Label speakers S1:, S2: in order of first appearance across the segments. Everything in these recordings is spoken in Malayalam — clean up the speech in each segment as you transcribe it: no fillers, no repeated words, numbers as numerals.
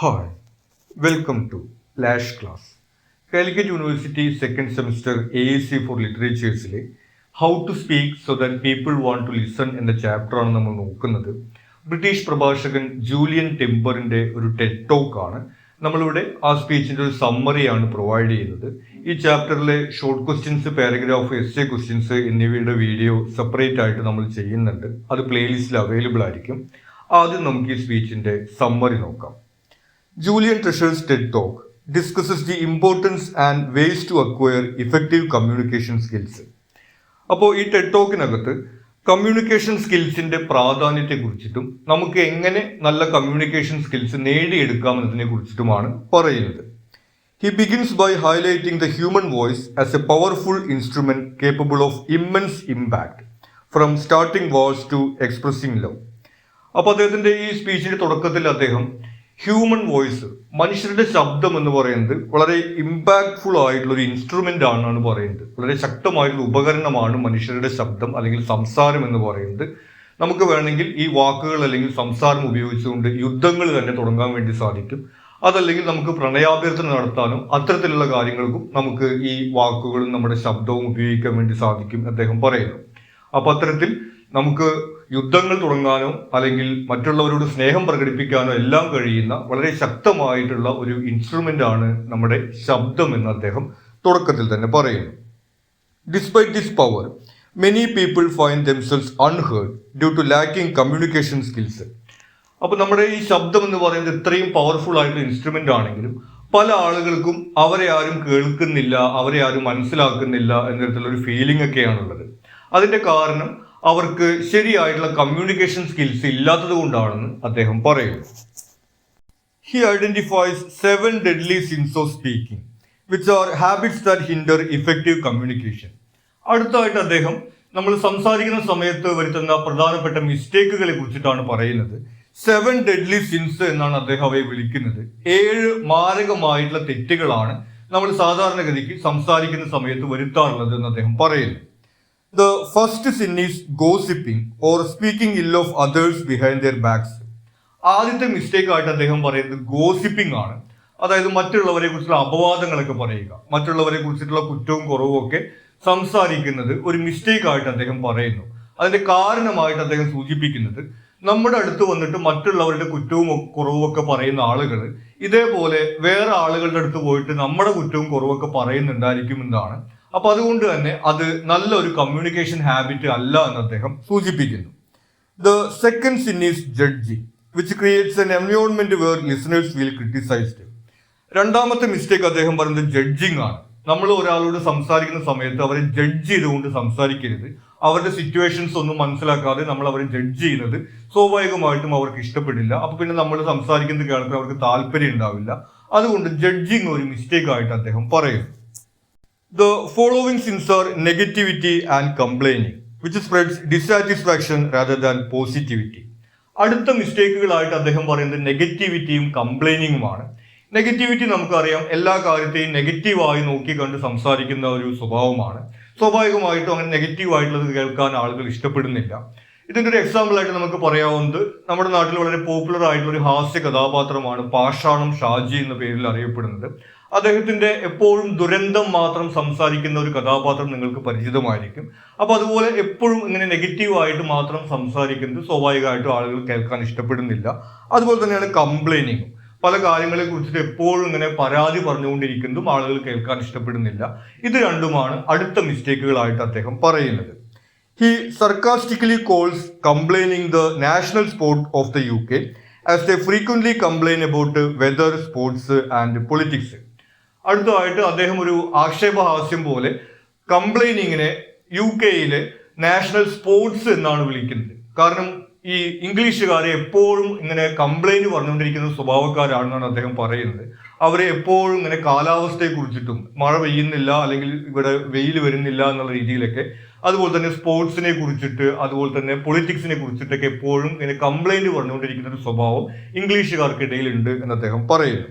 S1: Hi, welcome to Lash Class. Calicut University second semester AAC for Literatures How to Speak so that people want to listen എന്ന ചാപ്റ്ററാണ് നമ്മൾ നോക്കുന്നത്. ബ്രിട്ടീഷ് പ്രഭാഷകൻ ജൂലിയൻ ടെമ്പറിന്റെ ഒരു ടെഡ് ടോക്ക് ആണ്. നമ്മളിവിടെ ആ സ്പീച്ചിന്റെ ഒരു സമ്മറിയാണ് പ്രൊവൈഡ് ചെയ്യുന്നത്. ഈ ചാപ്റ്ററിലെ short questions, paragraph, essay questions എന്നിവയുടെ വീഡിയോ സെപ്പറേറ്റ് ആയിട്ട് നമ്മൾ ചെയ്യുന്നുണ്ട്. അത് പ്ലേലിസ്റ്റിൽ അവൈലബിൾ ആയിരിക്കും. ആദ്യം നമുക്ക് ഈ സ്പീച്ചിന്റെ സമ്മറി നോക്കാം. Julian Treasure's TED Talk discusses the importance and ways to acquire effective communication skills. അപ്പോൾ ഈ ടെഡ് ടോക്കിനകത്ത് കമ്മ്യൂണിക്കേഷൻ സ്കിൽസിന്റെ പ്രാധാന്യത്തെക്കുറിച്ചിട്ടും നമുക്ക് എങ്ങനെ നല്ല കമ്മ്യൂണിക്കേഷൻ സ്കിൽസ് നേടിയെടുക്കാം എന്നതിനെ കുറിച്ചിട്ടുമാണ് പറയുന്നത്. He begins by highlighting the human voice as a powerful instrument capable of immense impact, from starting wars to expressing love. അപ്പോൾ അദ്ദേഹത്തിന്റെ ഈ സ്പീച്ചിന്റെ തുടക്കത്തിൽ അദ്ദേഹം ഹ്യൂമൻ വോയിസ്, മനുഷ്യരുടെ ശബ്ദം എന്ന് പറയുന്നത് വളരെ ഇമ്പാക്ട്ഫുൾ ആയിട്ടുള്ള ഒരു ഇൻസ്ട്രുമെന്റ് ആണെന്നാണ് പറയുന്നത്. വളരെ ശക്തമായിട്ടുള്ള ഉപകരണമാണ് മനുഷ്യരുടെ ശബ്ദം അല്ലെങ്കിൽ സംസാരം എന്ന് പറയുന്നത്. നമുക്ക് വേണമെങ്കിൽ ഈ വാക്കുകൾ അല്ലെങ്കിൽ സംസാരം ഉപയോഗിച്ചുകൊണ്ട് യുദ്ധങ്ങൾ തന്നെ തുടങ്ങാൻ വേണ്ടി സാധിക്കും. അതല്ലെങ്കിൽ നമുക്ക് പ്രണയാഭ്യർത്ഥന നടത്താനും അത്തരത്തിലുള്ള കാര്യങ്ങൾക്കും നമുക്ക് ഈ വാക്കുകളും നമ്മുടെ ശബ്ദവും ഉപയോഗിക്കാൻ വേണ്ടി സാധിക്കും അദ്ദേഹം പറയുന്നു. അപ്പൊ അത്തരത്തിൽ നമുക്ക് യുദ്ധങ്ങൾ തുടങ്ങാനോ അല്ലെങ്കിൽ മറ്റുള്ളവരോട് സ്നേഹം പ്രകടിപ്പിക്കാനോ എല്ലാം കഴിയുന്ന വളരെ ശക്തമായിട്ടുള്ള ഒരു ഇൻസ്ട്രുമെന്റ് ആണ് നമ്മുടെ ശബ്ദം എന്ന് അദ്ദേഹം തുടക്കത്തിൽ തന്നെ പറയുന്നു. Despite this power, many people find themselves unheard due to lacking communication skills. അപ്പൊ നമ്മുടെ ഈ ശബ്ദം എന്ന് പറയുന്നത് ഇത്രയും പവർഫുൾ ആയിട്ടുള്ള ഇൻസ്ട്രുമെന്റ് ആണെങ്കിലും പല ആളുകൾക്കും അവരെ ആരും കേൾക്കുന്നില്ല, അവരെ ആരും മനസ്സിലാക്കുന്നില്ല എന്ന തരത്തിലുള്ള ഒരു ഫീലിംഗ് ഒക്കെയാണുള്ളത്. അതിന്റെ കാരണം അവർക്ക് ശരിയായിട്ടുള്ള കമ്മ്യൂണിക്കേഷൻ സ്കിൽസ് ഇല്ലാത്തത് കൊണ്ടാണെന്ന് അദ്ദേഹം പറയുന്നു. He identifies 7 deadly sins of speaking, which are habits that hinder effective communication. അടുത്തായിട്ട് അദ്ദേഹം നമ്മൾ സംസാരിക്കുന്ന സമയത്ത് വരുത്തുന്ന പ്രധാനപ്പെട്ട മിസ്റ്റേക്കുകളെ കുറിച്ചിട്ടാണ് പറയുന്നത്. 7 deadly sins എന്നാണ് അദ്ദേഹം അവയെ വിളിക്കുന്നത്. 7 മാരകമായിട്ടുള്ള തെറ്റുകളാണ് നമ്മൾ സാധാരണഗതിക്ക് സംസാരിക്കുന്ന സമയത്ത് വരുത്താറുള്ളത് എന്ന് അദ്ദേഹം പറയുന്നു. The first sin is gossiping or speaking ill of others behind their backs. ആദ്യത്തെ മിസ്റ്റേക്ക് ആയിട്ട് അദ്ദേഹം പറയുന്നത് ഗോസിപ്പിംഗ് ആണ്. അതായത് മറ്റുള്ളവരെ കുറിച്ചുള്ള അപവാദങ്ങളൊക്കെ പറയുക, മറ്റുള്ളവരെ കുറിച്ചിട്ടുള്ള കുറ്റവും കുറവും ഒക്കെ സംസാരിക്കുന്നത് ഒരു മിസ്റ്റേക്ക് ആയിട്ട് അദ്ദേഹം പറയുന്നു. അതിന്റെ കാരണമായിട്ട് അദ്ദേഹം സൂചിപ്പിക്കുന്നത് നമ്മുടെ അടുത്ത് വന്നിട്ട് മറ്റുള്ളവരുടെ കുറ്റവും കുറവും ഒക്കെ പറയുന്ന ആളുകൾ ഇതേപോലെ വേറെ ആളുകളുടെ അടുത്ത് പോയിട്ട് നമ്മുടെ കുറ്റവും കുറവൊക്കെ പറയുന്നുണ്ടായിരിക്കും എന്നാണ്. അപ്പൊ അതുകൊണ്ട് തന്നെ അത് നല്ലൊരു കമ്മ്യൂണിക്കേഷൻ ഹാബിറ്റ് അല്ല എന്ന് അദ്ദേഹം സൂചിപ്പിക്കുന്നു. The second sin is judging, which creates an environment where listeners feel criticised. രണ്ടാമത്തെ മിസ്റ്റേക്ക് അദ്ദേഹം പറയുന്നത് ജഡ്ജിങ് ആണ്. നമ്മൾ ഒരാളോട് സംസാരിക്കുന്ന സമയത്ത് അവരെ ജഡ്ജ് ചെയ്തുകൊണ്ട് സംസാരിക്കരുത്. അവരുടെ സിറ്റുവേഷൻസ് ഒന്നും മനസ്സിലാക്കാതെ നമ്മൾ അവരെ ജഡ്ജ് ചെയ്യുന്നത് സ്വാഭാവികമായിട്ടും അവർക്ക് ഇഷ്ടപ്പെടില്ല. അപ്പൊ പിന്നെ നമ്മൾ സംസാരിക്കുന്നത് കേൾക്കാൻ അവർക്ക് താല്പര്യം ഉണ്ടാവില്ല. അതുകൊണ്ട് ജഡ്ജിങ് ഒരു മിസ്റ്റേക്ക് ആയിട്ട് അദ്ദേഹം പറയുന്നു. The following sins are negativity and complaining, which spreads dissatisfaction rather than positivity. അടുത്ത മിസ്റ്റേക്കുകളായിട്ട് അദ്ദേഹം പറയുന്നത് നെഗറ്റിവിറ്റിയും കംപ്ലൈനിങ്ങുമാണ്. നെഗറ്റിവിറ്റി നമുക്കറിയാം, എല്ലാ കാര്യത്തെയും നെഗറ്റീവായി നോക്കി കണ്ട് സംസാരിക്കുന്ന ഒരു സ്വഭാവമാണ്. സ്വാഭാവികമായിട്ടും അങ്ങനെ നെഗറ്റീവ് ആയിട്ടുള്ളത് കേൾക്കാൻ ആളുകൾ ഇഷ്ടപ്പെടുന്നില്ല. ഇതിന്റെ ഒരു എക്സാമ്പിൾ ആയിട്ട് നമുക്ക് പറയാവുന്നത് നമ്മുടെ നാട്ടിൽ വളരെ പോപ്പുലർ ആയിട്ടുള്ള ഒരു ഹാസ്യ കഥാപാത്രമാണ് പാഷാണം ഷാജി എന്ന പേരിൽ അറിയപ്പെടുന്നത്. അദ്ദേഹത്തിന്റെ എപ്പോഴും ദുരന്തം മാത്രം സംസാരിക്കുന്ന ഒരു കഥാപാത്രം നിങ്ങൾക്ക് പരിചിതമായിരിക്കും. അപ്പൊ അതുപോലെ എപ്പോഴും ഇങ്ങനെ നെഗറ്റീവായിട്ട് മാത്രം സംസാരിക്കുന്നത് സ്വാഭാവികമായിട്ടും ആളുകൾ കേൾക്കാൻ ഇഷ്ടപ്പെടുന്നില്ല. അതുപോലെ തന്നെയാണ് കംപ്ലൈനിങ്ങും. പല കാര്യങ്ങളെ കുറിച്ചിട്ട് എപ്പോഴും ഇങ്ങനെ പരാതി പറഞ്ഞുകൊണ്ടിരിക്കുന്നതും ആളുകൾ കേൾക്കാൻ ഇഷ്ടപ്പെടുന്നില്ല. ഇത് രണ്ടുമാണ് അടുത്ത മിസ്റ്റേക്കുകളായിട്ട് അദ്ദേഹം പറയുന്നത്. He sarcastically calls complaining the national sport of the UK, as they frequently complain about weather, sports and politics. അടുത്തതായിട്ട് അദ്ദേഹം ഒരു ആക്ഷേപഹാസ്യം പോലെ കംപ്ലൈനിങ്ങിനെ UK-യിലെ നാഷണൽ സ്പോർട്സ് എന്നാണ് വിളിക്കുന്നത്. കാരണം ഈ ഇംഗ്ലീഷുകാരെ എപ്പോഴും ഇങ്ങനെ കംപ്ലൈന്റ് പറഞ്ഞുകൊണ്ടിരിക്കുന്ന സ്വഭാവക്കാരാണെന്നാണ് അദ്ദേഹം പറയുന്നത്. അവരെ എപ്പോഴും ഇങ്ങനെ കാലാവസ്ഥയെ കുറിച്ചിട്ടും മഴ പെയ്യുന്നില്ല അല്ലെങ്കിൽ ഇവിടെ വെയിൽ വരുന്നില്ല എന്നുള്ള രീതിയിലൊക്കെ, അതുപോലെ തന്നെ സ്പോർട്സിനെ കുറിച്ചിട്ട്, അതുപോലെ തന്നെ പൊളിറ്റിക്സിനെ കുറിച്ചിട്ടൊക്കെ എപ്പോഴും ഇങ്ങനെ കംപ്ലൈന്റ് പറഞ്ഞുകൊണ്ടിരിക്കുന്ന ഒരു സ്വഭാവം ഇംഗ്ലീഷുകാർക്കിടയിൽ ഉണ്ട് എന്ന് അദ്ദേഹം പറയുന്നു.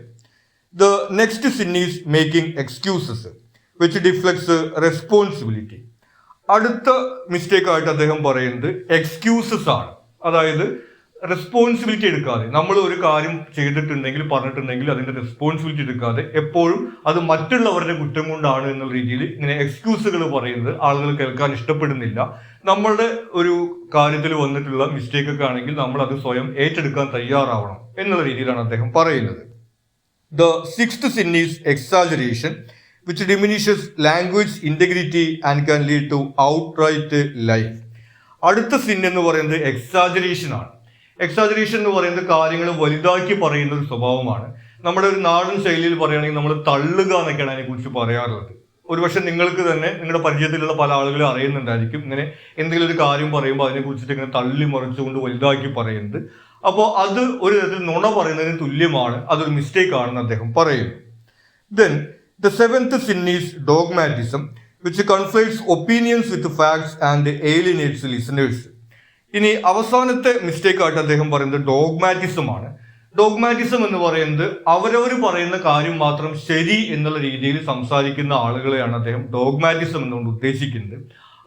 S1: The next sin is making excuses, which deflects responsibility. അടുത്ത മിസ്റ്റേക്ക് ആയിട്ട് അദ്ദേഹം പറയുന്നത് എക്സ്ക്യൂസസ് ആണ്. അതായത് റെസ്പോൺസിബിലിറ്റി എടുക്കാതെ, നമ്മൾ ഒരു കാര്യം ചെയ്തിട്ടുണ്ടെങ്കിൽ പറഞ്ഞിട്ടുണ്ടെങ്കിൽ അതിന്റെ റെസ്പോൺസിബിലിറ്റി എടുക്കാതെ എപ്പോഴും അത് മറ്റുള്ളവരുടെ കുറ്റം കൊണ്ടാണ് എന്നുള്ള രീതിയിൽ ഇങ്ങനെ എക്സ്ക്യൂസുകൾ പറയുന്നത് ആളുകൾ കേൾക്കാൻ ഇഷ്ടപ്പെടുന്നില്ല. നമ്മളുടെ ഒരു കാര്യത്തിൽ വന്നിട്ടുള്ള മിസ്റ്റേക്ക് ഒക്കെ ആണെങ്കിൽ നമ്മൾ അത് സ്വയം ഏറ്റെടുക്കാൻ തയ്യാറാവണം എന്നുള്ള രീതിയിലാണ് അദ്ദേഹം പറയുന്നത്. The sixth sin is exaggeration, which diminishes language integrity and can lead to outright life. അടുത്ത സിൻ എന്ന് പറയുന്നത് എക്സാജറേഷൻ ആണ്. എക്സാജറേഷൻ എന്ന് പറയുന്നത് കാര്യങ്ങൾ വലുതാക്കി പറയുന്ന ഒരു സ്വഭാവമാണ്. നമ്മുടെ ഒരു നാടൻ ശൈലിയിൽ പറയുകയാണെങ്കിൽ നമ്മൾ തള്ളുക എന്നൊക്കെയാണ് അതിനെക്കുറിച്ച് പറയാറുള്ളത്. ഒരുപക്ഷെ നിങ്ങൾക്ക് തന്നെ നിങ്ങളുടെ പരിചയത്തിലുള്ള പല ആളുകളും അറിയുന്നുണ്ടായിരിക്കും ഇങ്ങനെ എന്തെങ്കിലും ഒരു കാര്യം പറയുമ്പോൾ അതിനെക്കുറിച്ചിട്ട് ഇങ്ങനെ തള്ളി മറിച്ചുകൊണ്ട് വലുതാക്കി പറയുന്നത്. അപ്പോൾ അത് ഒരു തരത്തിൽ നുണ പറയുന്നതിന് തുല്യമാണ്, അതൊരു മിസ്റ്റേക്ക് ആണെന്ന് അദ്ദേഹം പറയുന്നു. Then the seventh sin is dogmatism, which conflates opinions with facts and alienates listeners. ഇനി അവസാനത്തെ മിസ്റ്റേക്ക് ആയിട്ട് അദ്ദേഹം പറയുന്നത് ഡോഗ്മാറ്റിസം ആണ്. ഡോഗ്മാറ്റിസം എന്ന് പറയുന്നത് അവരവർ പറയുന്ന കാര്യം മാത്രം ശരി എന്നുള്ള രീതിയിൽ സംസാരിക്കുന്ന ആളുകളെയാണ് അദ്ദേഹം ഡോഗ്മാറ്റിസം എന്നുകൊണ്ട് ഉദ്ദേശിക്കുന്നത്.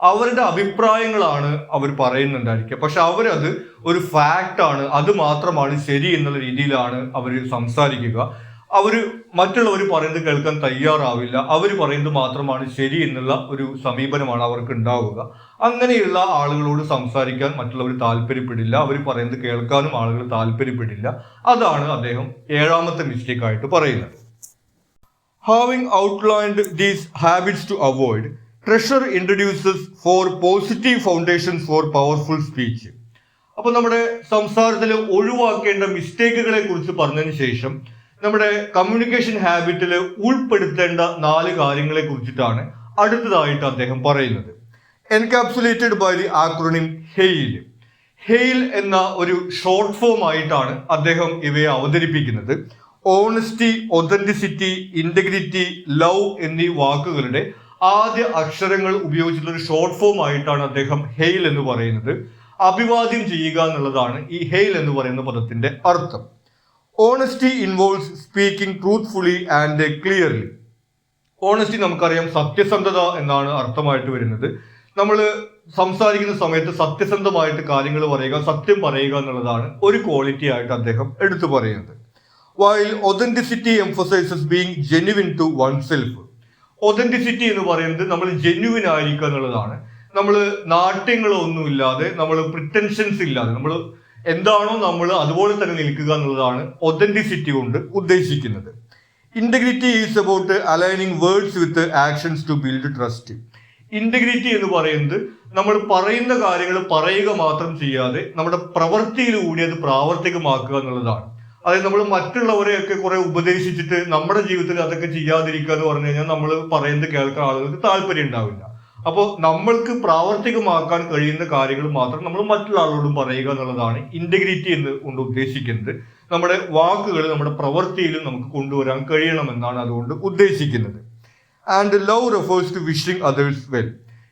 S1: അവരുടെ അഭിപ്രായങ്ങളാണ് അവർ പറയുന്നുണ്ടായിരിക്കുക, പക്ഷെ അവരത് ഒരു ഫാക്റ്റ് ആണ്, അത് മാത്രമാണ് ശരി എന്നുള്ള രീതിയിലാണ് അവർ സംസാരിക്കുക. അവർ മറ്റുള്ളവർ പറയുന്നത് കേൾക്കാൻ തയ്യാറാവില്ല, അവർ പറയുന്നത് മാത്രമാണ് ശരി എന്നുള്ള ഒരു സമീപനമാണ് അവർക്ക് ഉണ്ടാവുക. അങ്ങനെയുള്ള ആളുകളോട് സംസാരിക്കാൻ മറ്റുള്ളവർ താല്പര്യപ്പെടില്ല, അവർ പറയുന്നത് കേൾക്കാനും ആളുകൾ താല്പര്യപ്പെടില്ല. അതാണ് അദ്ദേഹം ഏഴാമത്തെ മിസ്റ്റേക്ക് ആയിട്ട് പറയുന്നത്. Having outlined these habits to avoid, Treasure introduces four positive foundations for powerful speech. അപ്പൊ നമ്മുടെ സംസാരത്തിൽ ഒഴിവാക്കേണ്ട മിസ്റ്റേക്കുകളെ കുറിച്ച് പറഞ്ഞതിന് ശേഷം നമ്മുടെ കമ്മ്യൂണിക്കേഷൻ ഹാബിറ്റിൽ ഉൾപ്പെടുത്തേണ്ട 4 കാര്യങ്ങളെ കുറിച്ചിട്ടാണ് അടുത്തതായിട്ട് അദ്ദേഹം പറയുന്നത്. Encapsulated by the acronym HAIL. HAIL എന്ന ഒരു ഷോർട്ട് ഫോം ആയിട്ടാണ് അദ്ദേഹം ഇവയെ അവതരിപ്പിക്കുന്നത്. ഓണസ്റ്റി, ഒതന്റിസിറ്റി, ഇന്റഗ്രിറ്റി, ലവ് എന്നീ വാക്കുകളുടെ ആദ്യ അക്ഷരങ്ങൾ ഉപയോഗിച്ചിട്ടുള്ള ഒരു ഷോർട്ട് ഫോം ആയിട്ടാണ് അദ്ദേഹം ഹെയിൽ എന്ന് പറയുന്നത്. അഭിവാദ്യം ചെയ്യുക എന്നുള്ളതാണ് ഈ ഹെയിൽ എന്ന് പറയുന്ന പദത്തിന്റെ അർത്ഥം. Honesty involves speaking truthfully and clearly. Honesty നമുക്കറിയാം സത്യസന്ധത എന്നാണ് അർത്ഥമായിട്ട് വരുന്നത്. നമ്മൾ സംസാരിക്കുന്ന സമയത്ത് സത്യസന്ധമായിട്ട് കാര്യങ്ങൾ പറയുക, സത്യം പറയുക എന്നുള്ളതാണ് ഒരു ക്വാളിറ്റി ആയിട്ട് അദ്ദേഹം എടുത്തു പറയുന്നത്. While authenticity emphasises being genuine to oneself. Authenticity എന്ന് പറയുന്നത് നമ്മൾ ജെന്യുവിൻ ആയിരിക്കുക എന്നുള്ളതാണ്. നമ്മൾ നാട്യങ്ങളൊന്നുമില്ലാതെ, നമ്മൾ പ്രിറ്റൻഷൻസ് ഇല്ലാതെ, നമ്മൾ എന്താണോ നമ്മൾ അതുപോലെ തന്നെ നിൽക്കുക എന്നുള്ളതാണ് ഒതന്റിസിറ്റി കൊണ്ട് ഉദ്ദേശിക്കുന്നത്. Integrity is about aligning words with actions to build trust. Integrity എന്ന് പറയുന്നത് നമ്മൾ പറയുന്ന കാര്യങ്ങൾ പറയുക മാത്രം ചെയ്യാതെ നമ്മുടെ പ്രവൃത്തിയിലൂടെ അത് പ്രാവർത്തികമാക്കുക എന്നുള്ളതാണ്. അതായത് നമ്മൾ മറ്റുള്ളവരെയൊക്കെ കുറെ ഉപദേശിച്ചിട്ട് നമ്മുടെ ജീവിതത്തിൽ അതൊക്കെ ചെയ്യാതിരിക്കുക എന്ന് പറഞ്ഞു കഴിഞ്ഞാൽ നമ്മൾ പറയുന്നത് കേൾക്കാൻ ആളുകൾക്ക് താല്പര്യം ഉണ്ടാവില്ല. അപ്പോൾ നമ്മൾക്ക് പ്രാവർത്തികമാക്കാൻ കഴിയുന്ന കാര്യങ്ങൾ മാത്രം നമ്മൾ മറ്റുള്ള ആളോടും പറയുക എന്നുള്ളതാണ് ഇന്റഗ്രിറ്റി എന്ന് കൊണ്ട് ഉദ്ദേശിക്കുന്നത്. നമ്മുടെ വാക്കുകൾ നമ്മുടെ പ്രവൃത്തിയിലും നമുക്ക് കൊണ്ടുവരാൻ കഴിയണമെന്നാണ് അതുകൊണ്ട് ഉദ്ദേശിക്കുന്നത്. And love refers to wishing others well.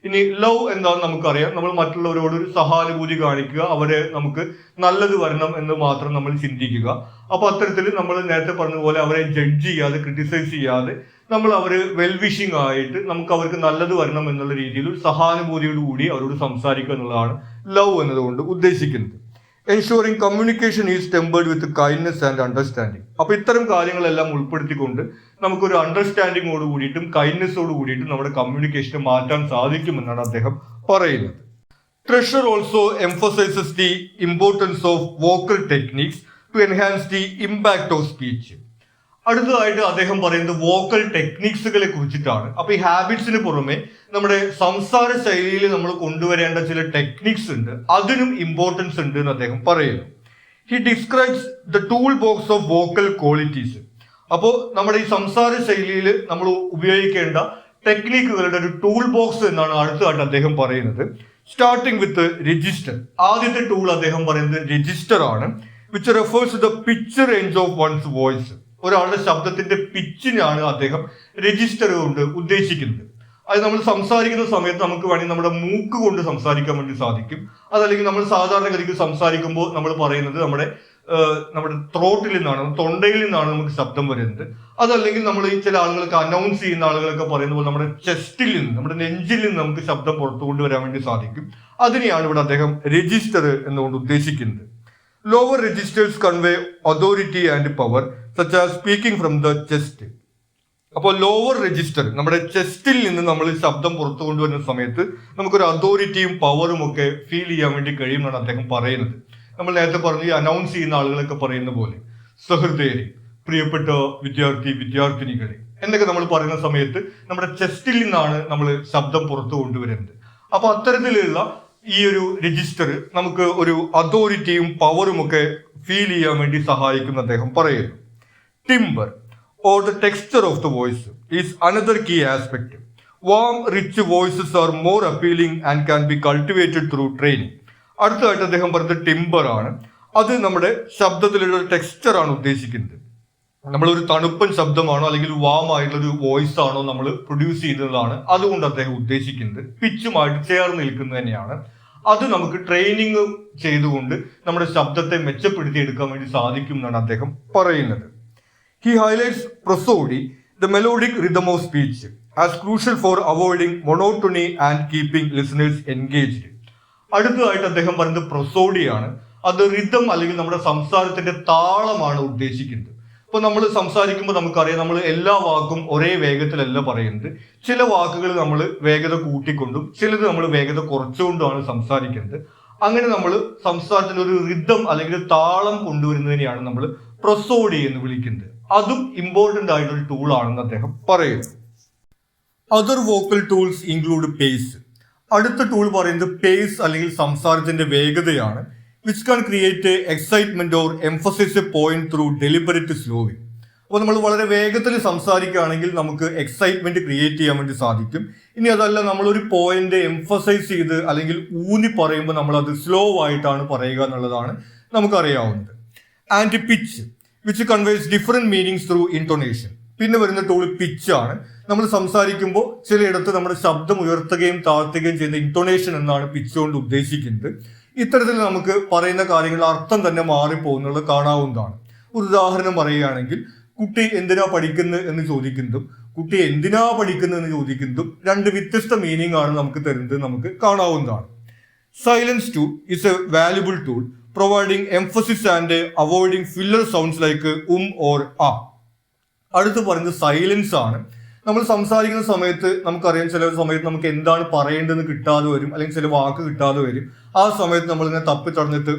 S1: ഇനി ലവ് എന്താണെന്ന് നമുക്കറിയാം, നമ്മൾ മറ്റുള്ളവരോട് ഒരു സഹാനുഭൂതി കാണിക്കുക, അവരെ നമുക്ക് നല്ലത് വരണം എന്ന് മാത്രം നമ്മൾ ചിന്തിക്കുക. അപ്പൊ അത്തരത്തിൽ നമ്മൾ നേരത്തെ പറഞ്ഞതുപോലെ അവരെ ജഡ്ജ് ചെയ്യാതെ, ക്രിട്ടിസൈസ് ചെയ്യാതെ നമ്മൾ അവര് വെൽ വിഷിംഗ് ആയിട്ട് നമുക്ക് അവർക്ക് നല്ലത് വരണം എന്നുള്ള രീതിയിൽ ഒരു സഹാനുഭൂതിയോടുകൂടി അവരോട് സംസാരിക്കുക എന്നുള്ളതാണ് ലവ് എന്നതുകൊണ്ട് ഉദ്ദേശിക്കുന്നത്. Ensuring communication is tempered with kindness and understanding. അപ്പൊ ഇത്തരം കാര്യങ്ങളെല്ലാം ഉൾപ്പെടുത്തിക്കൊണ്ട് നമുക്കൊരു അണ്ടർസ്റ്റാൻഡിങ്ങോട് കൂടിയിട്ടും കൈൻഡ്നെസ്സോട് കൂടിയിട്ടും നമ്മുടെ കമ്മ്യൂണിക്കേഷനെ മാറ്റാൻ സാധിക്കുമെന്നാണ് അദ്ദേഹം പറയുന്നത്. Treasure also emphasises the importance of vocal techniques to enhance the impact of speech. അടുത്തതായിട്ട് അദ്ദേഹം പറയുന്നത് വോക്കൽ ടെക്നിക്സുകളെ കുറിച്ചിട്ടാണ്. അപ്പൊ ഈ ഹാബിറ്റ്സിന് പുറമെ നമ്മുടെ സംസാര ശൈലിയിൽ നമ്മൾ കൊണ്ടുവരേണ്ട ചില ടെക്നിക്സ് ഉണ്ട്, അതിനും ഇമ്പോർട്ടൻസ് ഉണ്ട് എന്ന് അദ്ദേഹം പറയുന്നു. He describes the tool box of vocal qualities. അപ്പോൾ നമ്മുടെ ഈ സംസാര ശൈലിയിൽ നമ്മൾ ഉപയോഗിക്കേണ്ട ടെക്നിക്കുകളുടെ ഒരു ടൂൾ ബോക്സ് എന്നാണ് അടുത്തതായിട്ട് അദ്ദേഹം പറയുന്നത്. Starting with register. ആദ്യത്തെ ടൂൾ അദ്ദേഹം പറയുന്നത് രജിസ്റ്റർ ആണ്, which refers to the pitch range of one's voice. ഒരാളുടെ ശബ്ദത്തിന്റെ പിച്ചിനാണ് അദ്ദേഹം രജിസ്റ്റർ കൊണ്ട് ഉദ്ദേശിക്കുന്നത്. അത് നമ്മൾ സംസാരിക്കുന്ന സമയത്ത് നമുക്ക് വേണമെങ്കിൽ നമ്മുടെ മൂക്ക് കൊണ്ട് സംസാരിക്കാൻ വേണ്ടി സാധിക്കും. അതല്ലെങ്കിൽ നമ്മൾ സാധാരണഗതിക്ക് സംസാരിക്കുമ്പോൾ നമ്മൾ പറയുന്നത് നമ്മുടെ ത്രോട്ടിൽ നിന്നാണ്, തൊണ്ടയിൽ നിന്നാണ് നമുക്ക് ശബ്ദം വരുന്നത്. അതല്ലെങ്കിൽ നമ്മൾ ഈ ചില ആളുകൾക്ക് അനൗൺസ് ചെയ്യുന്ന ആളുകളൊക്കെ പറയുന്ന പോലെ നമ്മുടെ ചെസ്റ്റിൽ നിന്ന്, നമ്മുടെ നെഞ്ചിൽ നിന്ന് നമുക്ക് ശബ്ദം പുറത്തു കൊണ്ടുവരാൻ വേണ്ടി സാധിക്കും. അതിനെയാണ് ഇവിടെ അദ്ദേഹം രജിസ്റ്റർ എന്നുകൊണ്ട് ഉദ്ദേശിക്കുന്നത്. Lower registers convey authority and power, such as speaking from the chest. അപ്പോൾ ലോവർ രജിസ്റ്റർ നമ്മുടെ ചെസ്റ്റിൽ നിന്ന് നമ്മൾ ശബ്ദം പുറത്തു കൊണ്ടുവരുന്ന സമയത്ത് നമുക്കൊരു അതോറിറ്റിയും പവറും ഒക്കെ ഫീൽ ചെയ്യാൻ വേണ്ടി കഴിയുമെന്നാണ് അദ്ദേഹം പറയുന്നത്. നമ്മൾ നേരത്തെ പറഞ്ഞു, ഈ അനൗൺസ് ചെയ്യുന്ന ആളുകളൊക്കെ പറയുന്ന പോലെ സഹൃദയരെ, പ്രിയപ്പെട്ട വിദ്യാർത്ഥിനികളെ എന്നൊക്കെ നമ്മൾ പറയുന്ന സമയത്ത് നമ്മുടെ ചെസ്റ്റിൽ നിന്നാണ് നമ്മൾ ശബ്ദം പുറത്തു കൊണ്ടുവരുന്നത്. അപ്പൊ അത്തരത്തിലുള്ള ഈ ഒരു രജിസ്റ്റർ നമുക്ക് ഒരു അതോറിറ്റിയും പവറും ഒക്കെ ഫീൽ ചെയ്യാൻ വേണ്ടി സഹായിക്കും അദ്ദേഹം പറയുന്നു. Timber or the texture of the voice is another key aspect. Warm, rich voices are more appealing and can be cultivated through training. അടുത്തതായിട്ട് അദ്ദേഹം പറഞ്ഞത് ടിംബർ ആണ്. അത് നമ്മുടെ ശബ്ദത്തിലുള്ള ടെക്സ്ചർ ആണ് ഉദ്ദേശിക്കുന്നത്. നമ്മളൊരു തണുപ്പൻ ശബ്ദമാണോ അല്ലെങ്കിൽ വാം ആയിട്ടുള്ളൊരു വോയിസ് ആണോ നമ്മൾ പ്രൊഡ്യൂസ് ചെയ്യുന്നതാണ് അതുകൊണ്ട് അദ്ദേഹം ഉദ്ദേശിക്കുന്നത്. പിച്ചുമായിട്ട് ചേർന്ന് നിൽക്കുന്നത് തന്നെയാണ്. അത് നമുക്ക് ട്രെയിനിങ് ചെയ്തുകൊണ്ട് നമ്മുടെ ശബ്ദത്തെ മെച്ചപ്പെടുത്തി എടുക്കാൻ വേണ്ടി സാധിക്കും എന്നാണ് അദ്ദേഹം പറയുന്നത്. He highlights prosody, the melodic rhythm of speech, as crucial for avoiding monotony and keeping listeners engaged. അടുത്തതായിട്ട് അദ്ദേഹം പറയുന്നത് പ്രൊസോഡിയാണ്. അത് റിതം അല്ലെങ്കിൽ നമ്മുടെ സംസാരത്തിന്റെ താളമാണ് ഉദ്ദേശിക്കുന്നത്. ഇപ്പൊ നമ്മൾ സംസാരിക്കുമ്പോൾ നമുക്കറിയാം, നമ്മൾ എല്ലാ വാക്കും ഒരേ വേഗത്തിലല്ല പറയുന്നത്. ചില വാക്കുകൾ നമ്മൾ വേഗത കൂട്ടിക്കൊണ്ടും ചിലത് നമ്മൾ വേഗത കുറച്ചുകൊണ്ടുമാണ് സംസാരിക്കുന്നത്. അങ്ങനെ നമ്മൾ സംസാരത്തിന് ഒരു റിതം അല്ലെങ്കിൽ താളം കൊണ്ടുവരുന്നതിനെയാണ് നമ്മൾ പ്രൊസോഡി എന്ന് വിളിക്കുന്നത്. അതും ഇമ്പോർട്ടന്റ് ആയിട്ടൊരു ടൂൾ ആണെന്ന് അദ്ദേഹം പറയുന്നു. Other vocal tools include pace. അടുത്ത ടൂൾ പറയുന്നത് പേസ് അല്ലെങ്കിൽ സംസാരത്തിന്റെ വേഗതയാണ്. Which can create excitement or emphasis a point through deliberate slowing. അപ്പോൾ നമ്മൾ വളരെ വേഗത്തിൽ സംസാരിക്കുകയാണെങ്കിൽ നമുക്ക് എക്സൈറ്റ്മെന്റ് ക്രിയേറ്റ് ചെയ്യാൻ വേണ്ടി സാധിക്കും. ഇനി അതല്ല, നമ്മളൊരു പോയിന്റ് എംഫസൈസ് ചെയ്ത് അല്ലെങ്കിൽ ഊന്നി പറയുമ്പോൾ നമ്മൾ അത് സ്ലോ ആയിട്ടാണ് പറയുക എന്നുള്ളതാണ് നമുക്കറിയാവുന്നത്. And pitch which conveys different meanings through intonation. പിന്നെ വരുന്ന ടൂൾ പിച്ച് ആണ്. നമ്മൾ സംസാരിക്കുമ്പോൾ ചിലയിടത്ത് നമ്മുടെ ശബ്ദം ഉയർത്തുകയും താഴ്ത്തുകയും ചെയ്യുന്ന ഇൻടോണേഷൻ എന്നാണ് പിച്ച് കൊണ്ട് ഉദ്ദേശിക്കുന്നത്. ഇത്തരത്തിൽ നമുക്ക് പറയുന്ന കാര്യങ്ങളുടെ അർത്ഥം തന്നെ മാറിപ്പോകുന്നത് കാണാവുന്നതാണ്. ഒരു ഉദാഹരണം പറയുകയാണെങ്കിൽ, കുട്ടി എന്തിനാ പഠിക്കുന്നത് എന്ന് ചോദിക്കുന്നതും കുട്ടി എന്തിനാ പഠിക്കുന്നത് എന്ന് ചോദിക്കുന്നതും രണ്ട് വ്യത്യസ്ത മീനിങ് ആണ് നമുക്ക് തരുന്നത് നമുക്ക് കാണാവുന്നതാണ്. Silence tool is A valuable tool providing emphasis and avoiding filler sounds like or a. അടുത്ത് പറയുന്നത് സൈലൻസ് ആണ്. നമ്മൾ സംസാരിക്കുന്ന സമയത്ത് നമുക്കറിയാം, ചില സമയത്ത് നമുക്ക് എന്താണ് പറയേണ്ടതെന്ന് കിട്ടാതെ വരും, അല്ലെങ്കിൽ ചില വാക്ക് കിട്ടാതെ വരും. ആ സമയത്ത് നമ്മളിങ്ങനെ തപ്പിത്തടഞ്ഞിട്ട്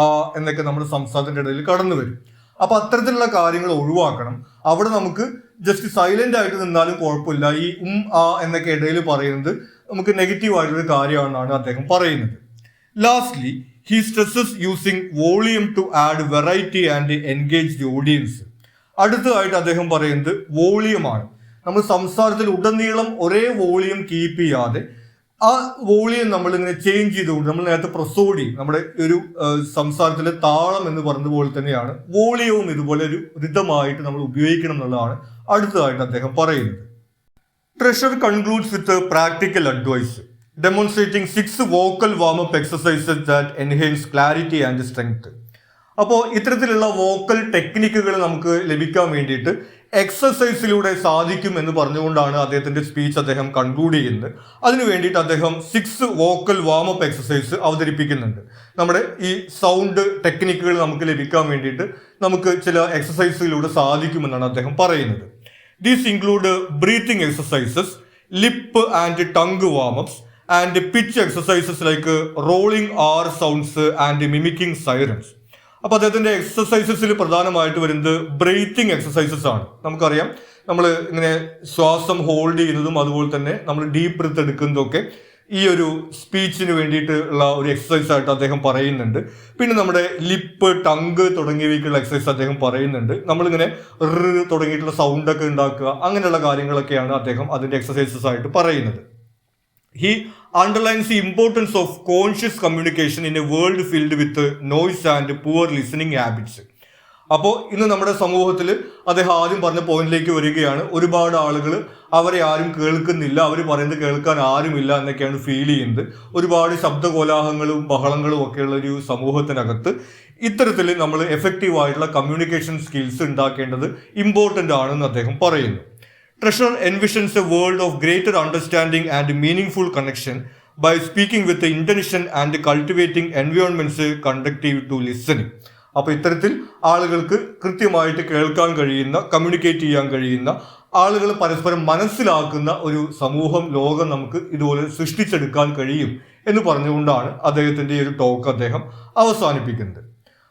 S1: ആ എന്നൊക്കെ നമ്മുടെ സംസാരത്തിന്റെ ഇടയിൽ കടന്നു വരും. അപ്പൊ അത്തരത്തിലുള്ള കാര്യങ്ങൾ ഒഴിവാക്കണം. അവിടെ നമുക്ക് ജസ്റ്റ് സൈലന്റ് ആയിട്ട് നിന്നാലും കുഴപ്പമില്ല. ഈ ആ എന്നൊക്കെ ഇടയിൽ പറയുന്നത് നമുക്ക് നെഗറ്റീവ് ആയിട്ടുള്ള കാര്യമാണെന്നാണ് അദ്ദേഹം പറയുന്നത്. Lastly he stresses using volume to add variety and engage the audience. അടുത്തതായിട്ട് അദ്ദേഹം പറയുന്നത് വോളിയമാണ്. നമ്മൾ സംസാരത്തിൽ ഉടനീളം ഒരേ വോളിയം കീപ്പ് ചെയ്യാതെ ആ വോളിയം നമ്മൾ ഇങ്ങനെ ചേഞ്ച് ചെയ്തുകൊണ്ട്, നമ്മൾ നേരത്തെ പ്രൊസോഡി നമ്മുടെ ഒരു സംസാരത്തിലെ താളം എന്ന് പറഞ്ഞതുപോലെ തന്നെയാണ് വോളിയവും ഇതുപോലെ ഒരു റിതമായിട്ട് നമ്മൾ ഉപയോഗിക്കണം എന്നുള്ളതാണ് അടുത്തതായിട്ട് അദ്ദേഹം പറയുന്നത്. Treasure concludes with practical advice demonstrating 6 vocal warm-up exercises that enhance clarity and strength. അപ്പോൾ ഇത്തരത്തിലുള്ള വോക്കൽ ടെക്നിക്കുകൾ നമുക്ക് ലഭിക്കാൻ വേണ്ടിയിട്ട് എക്സസൈസിലൂടെ സാധിക്കും എന്ന് പറഞ്ഞുകൊണ്ടാണ് അദ്ദേഹത്തിന്റെ സ്പീച്ച് അദ്ദേഹം കൺക്ലൂഡ് ചെയ്യുന്നത്. അതിനു വേണ്ടിയിട്ട് അദ്ദേഹം 6 വോക്കൽ വാം-അപ്പ് എക്സസൈസ് അവതരിപ്പിക്കുന്നുണ്ട്. നമ്മുടെ ഈ സൗണ്ട് ടെക്നിക്കുകൾ നമുക്ക് ലഭിക്കാൻ വേണ്ടിയിട്ട് നമുക്ക് ചില എക്സസൈസുകളിലൂടെ സാധിക്കുമെന്നാണ് അദ്ദേഹം പറയുന്നത്. These include breathing exercises, lip and tongue warm-ups and pitch exercises like rolling R sounds and mimicking sirens. അപ്പോൾ അദ്ദേഹത്തിന്റെ എക്സസൈസസിൽ പ്രധാനമായിട്ട് വരുന്നത് ബ്രീത്തിങ് എക്സസൈസസ് ആണ്. നമുക്കറിയാം, നമ്മൾ ഇങ്ങനെ ശ്വാസം ഹോൾഡ് ചെയ്യുന്നതും അതുപോലെ തന്നെ നമ്മൾ ഡീപ്പ് ബ്രീത്ത് എടുക്കുന്നതൊക്കെ ഈ ഒരു സ്പീച്ചിന് വേണ്ടിയിട്ടുള്ള ഒരു എക്സസൈസ് ആയിട്ട് അദ്ദേഹം പറയുന്നുണ്ട്. പിന്നെ നമ്മുടെ ലിപ്പ്, ടങ്ക് തുടങ്ങിയവയ്ക്കുള്ള എക്സസൈസ് അദ്ദേഹം പറയുന്നുണ്ട്. നമ്മളിങ്ങനെ തുടങ്ങിയിട്ടുള്ള സൗണ്ടൊക്കെ ഉണ്ടാക്കുക, അങ്ങനെയുള്ള കാര്യങ്ങളൊക്കെയാണ് അദ്ദേഹം അതിന്റെ എക്സസൈസസ് ആയിട്ട് പറയുന്നത്. He underlines the importance of conscious communication in a world filled with noise and poor listening habits. അപ്പോൾ ഇന്ന് നമ്മുടെ സമൂഹത്തിൽ അദ്ദേഹം ആദ്യം പറഞ്ഞ പോയിന്റിലേക്ക് വരികയാണ്. ഒരുപാട് ആളുകൾ അവരെ ആരും കേൾക്കുന്നില്ല, അവർ പറയുന്നത് കേൾക്കാൻ ആരുമില്ല എന്നൊക്കെയാണ് ഫീൽ ചെയ്യുന്നത്. ഒരുപാട് ശബ്ദകോലാഹലങ്ങളും ബഹളങ്ങളും ഒക്കെയുള്ള ഒരു സമൂഹത്തിനകത്ത് ഇത്തരത്തിൽ നമ്മൾ എഫക്റ്റീവ് ആയിട്ടുള്ള കമ്മ്യൂണിക്കേഷൻ സ്കിൽസ് ഉണ്ടാക്കേണ്ടത് ഇമ്പോർട്ടൻ്റ് ആണെന്ന് അദ്ദേഹം പറയുന്നു. Treasure envisions a world of greater understanding and meaningful connection by speaking with the intention and cultivating environments conducive to listening. അപ്പോൾ ഇത്തരത്തിൽ ആളുകൾക്ക് കൃത്യമായിട്ട് കേൾക്കാൻ കഴിയുന്ന, കമ്മ്യൂണിക്കേറ്റ് ചെയ്യാൻ കഴിയുന്ന, ആളുകൾ പരസ്പരം മനസ്സിലാക്കുന്ന ഒരു സമൂഹം, ലോകം നമുക്ക് ഇതുപോലെ സൃഷ്ടിച്ചെടുക്കാൻ കഴിയും എന്ന് പറഞ്ഞുകൊണ്ടാണ് അദ്ദേഹത്തിൻ്റെ ഈ ഒരു ടോക്ക് അദ്ദേഹം അവസാനിപ്പിക്കുന്നത്.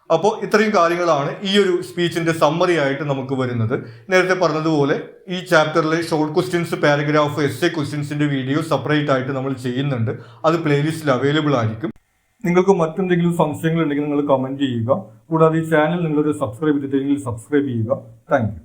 S1: അപ്പോൾ ഇത്രയും കാര്യങ്ങളാണ് ഈ ഒരു സ്പീച്ചിന്റെ സമ്മറി ആയിട്ട് നമുക്ക് വരുന്നത്. നേരത്തെ പറഞ്ഞതുപോലെ ഈ ചാപ്റ്ററിലെ ഷോർട്ട് ക്വസ്റ്റ്യൻസ്, പാരഗ്രാഫ്, എസ്സേ ക്വസ്റ്റ്യൻസിന്റെ വീഡിയോ സെപ്പറേറ്റ് ആയിട്ട് നമ്മൾ ചെയ്യുന്നുണ്ട്. അത് പ്ലേലിസ്റ്റിൽ അവൈലബിൾ ആയിരിക്കും. നിങ്ങൾക്ക് മറ്റെന്തെങ്കിലും സംശയങ്ങൾ ഉണ്ടെങ്കിൽ നിങ്ങൾ കമന്റ് ചെയ്യുക. കൂടാതെ ഈ ചാനൽ നിങ്ങളൊരു സബ്സ്ക്രൈബ് ചെയ്തിട്ടെങ്കിൽ സബ്സ്ക്രൈബ് ചെയ്യുക. Thank you.